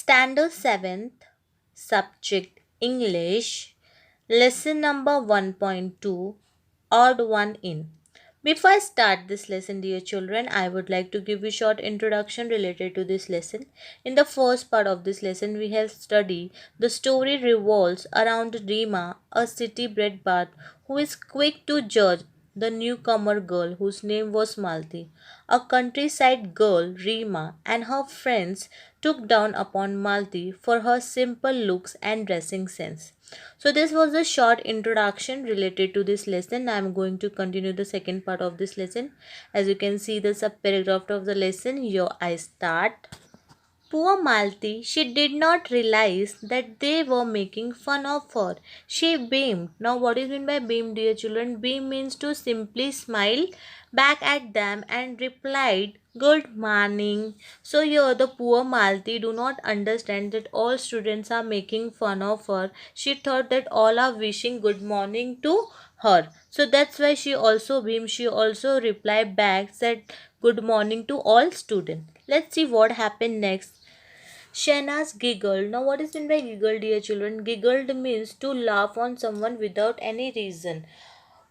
Standard 7th, subject English, lesson number 1.2, odd one in. Before I start this lesson, dear children, I would like to give you a short introduction related to this lesson. In the first part of this lesson, we have studied the story revolves around Rima, a city bred bard who is quick to judge the newcomer girl whose name was Malti. A countryside girl, Rima, and her friends took down upon Malti for her simple looks and dressing sense. So this was a short introduction related to this lesson. I am going to continue the second part of this lesson. As you can see the subparagraph of the lesson, here I start. Poor Malti, she did not realize that they were making fun of her. She beamed. Now, what is meant by beam, dear children? Beam means to simply smile back at them and replied, "Good morning." So, here the poor Malti do not understand that all students are making fun of her. She thought that all are wishing good morning to her. So, that's why she also beamed. She also replied back, said good morning to all students. Let's see what happened next. Shana's giggled. Now, what is meant by giggle, dear children? Giggled means to laugh on someone without any reason.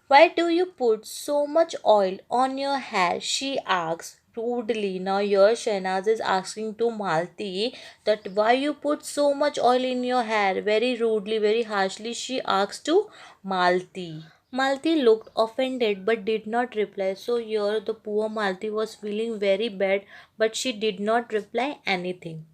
Why do you put so much oil on your hair? She asks rudely. Now, here Shanaz is asking to Malti that why you put so much oil in your hair? Very rudely, very harshly, she asks to Malti. Malti looked offended but did not reply. So, here the poor Malti was feeling very bad, but she did not reply anything.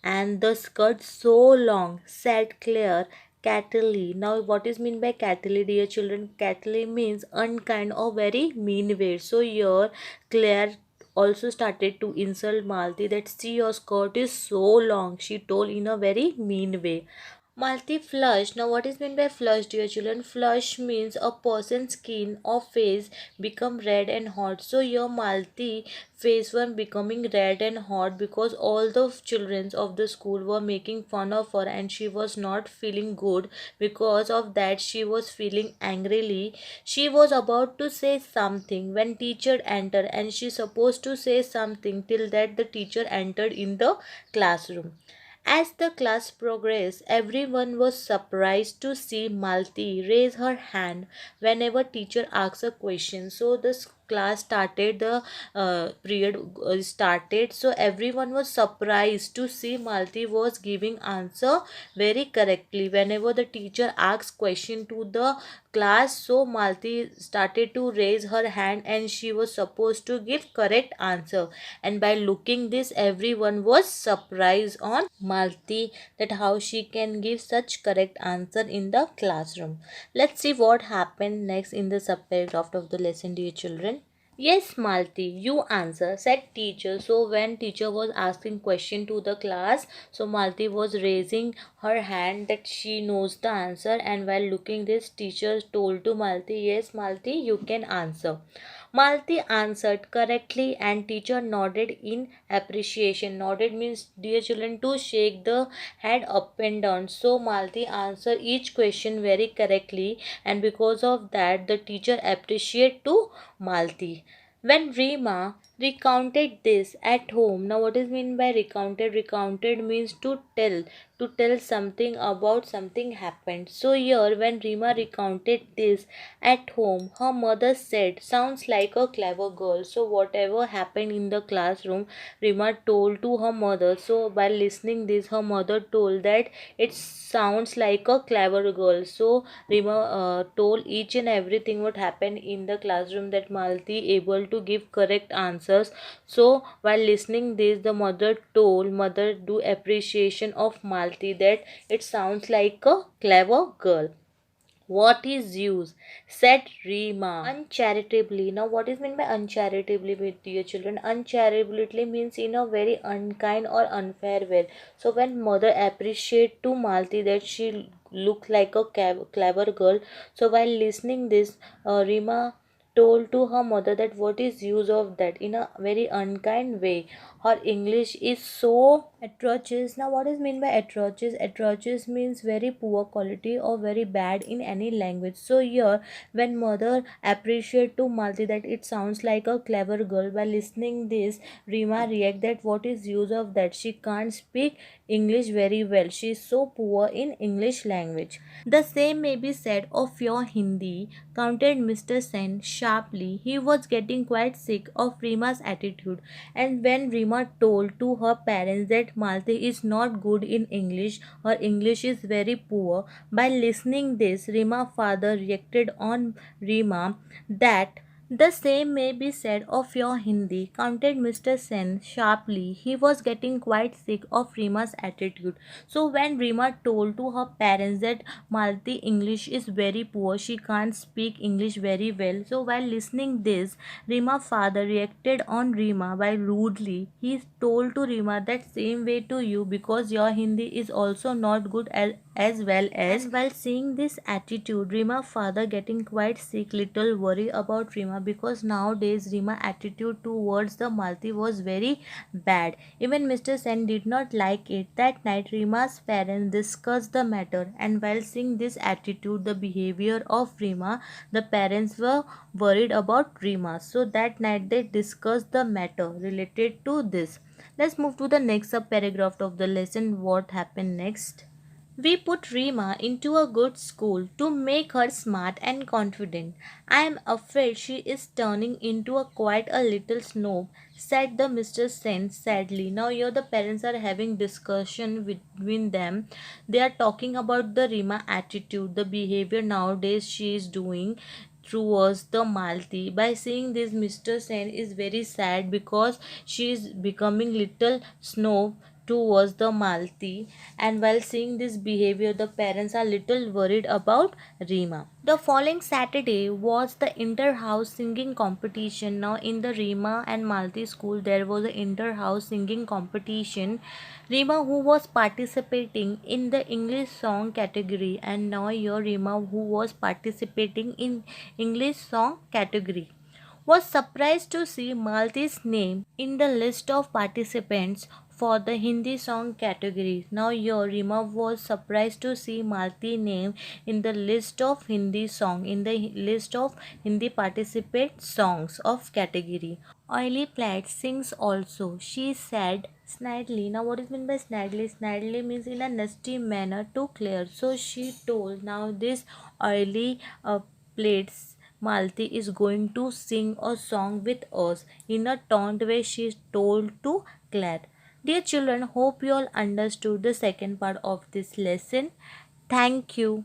And the skirt so long, said Claire cattley. Now, what is mean by cattley, dear children? Cattley means unkind or very mean way. So, here Claire also started to insult Malti that see your skirt is so long, she told in a very mean way. Multi flush. Now, what is meant by flush, dear children? Flush means a person's skin or face become red and hot. So, your multi face was becoming red and hot because all the children of the school were making fun of her and she was not feeling good. Because of that, she was feeling angrily. She was about to say something when teacher entered and she supposed to say something till that the teacher entered in the classroom. As the class progressed, everyone was surprised to see Malti raise her hand whenever teacher asked a question. So this class started, the period started. So everyone was surprised to see Malti was giving answer very correctly whenever the teacher asked question to the class. So Malti started to raise her hand and she was supposed to give correct answer, and by looking this everyone was surprised on Malti that how she can give such correct answer in the classroom. Let's see what happened next in the subparagraph of the lesson, dear children. Yes, Malti, you answer, said teacher. So when teacher was asking question to the class, so Malti was raising her hand that she knows the answer, and while looking this teacher told to Malti, yes Malti, you can answer. Malti answered correctly and teacher nodded in appreciation. Nodded means, dear children, to shake the head up and down. So Malti answered each question very correctly, and because of that the teacher appreciated to Malti. When Rima recounted this at home, now what is mean by recounted? Recounted means to tell something about something happened. So here when Rima recounted this at home, her mother said, "Sounds like a clever girl." So whatever happened in the classroom, Rima told to her mother. So by listening this, her mother told that it sounds like a clever girl. So Rima told each and everything what happened in the classroom, that Malti able to give correct answers. So while listening this, the mother do appreciation of Malti that it sounds like a clever girl. What is use? Said Rima uncharitably. Now, what is meant by uncharitably, with dear children? Uncharitably means in a very unkind or unfair way. So, when mother appreciate to Malti that she look like a clever girl, so while listening this, Rima told to her mother that what is use of that in a very unkind way. Her English is so atrocious. Now, what is meant by atrocious? Atrocious means very poor quality or very bad in any language. So here, when mother appreciate to Malti that it sounds like a clever girl, by listening this, Rima react that what is use of that? She can't speak English very well. She is so poor in English language. The same may be said of your Hindi, countered Mr. Sen sharply. He was getting quite sick of Rima's attitude, and when Rima told to her parents that Malti is not good in English, her English is very poor, by listening this, Rima father reacted on Rima that the same may be said of your Hindi, countered Mr. Sen sharply. He was getting quite sick of Rima's attitude. So when Rima told to her parents that Malti English is very poor, she can't speak English very well. So while listening this, Rima father reacted on Rima by rudely. He told to Rima that same way to you because your Hindi is also not good as well as. And while seeing this attitude, Rima father getting quite sick, little worry about Rima because nowadays Rima attitude towards the Malti was very bad. Even Mr. Sen did not like it. That night Rima's parents discussed the matter, and while seeing this attitude, the behavior of Rima, the parents were worried about Rima. So that night they discussed the matter related to this. Let's move to the next sub paragraph of the lesson. What happened next? We put Rima into a good school to make her smart and confident. I am afraid she is turning into a quite a little snob, said the Mr. Sen sadly. Now here the parents are having discussion between them. They are talking about the Rima attitude, the behavior nowadays she is doing towards the Malti. By seeing this, Mr. Sen is very sad because she is becoming little snob towards the Malti, and while seeing this behavior, the parents are little worried about Rima. The following Saturday was the inter-house singing competition. Now in the Rima and Malti school there was an inter-house singing competition. Rima who was participating in the English song category, and now your Rima who was participating in English song category was surprised to see Malti's name in the list of participants for the Hindi song category. Now your Rima was surprised to see Malti name in the list of Hindi song, in the list of Hindi participant songs of category. Oily Plaid sings also. She said snidely. Now what is meant by snidely? Snidely means in a nasty manner to clear. So she told now this oily plates Malti is going to sing a song with us. In a taunt way she told to Claire. Dear children, hope you all understood the second part of this lesson. Thank you.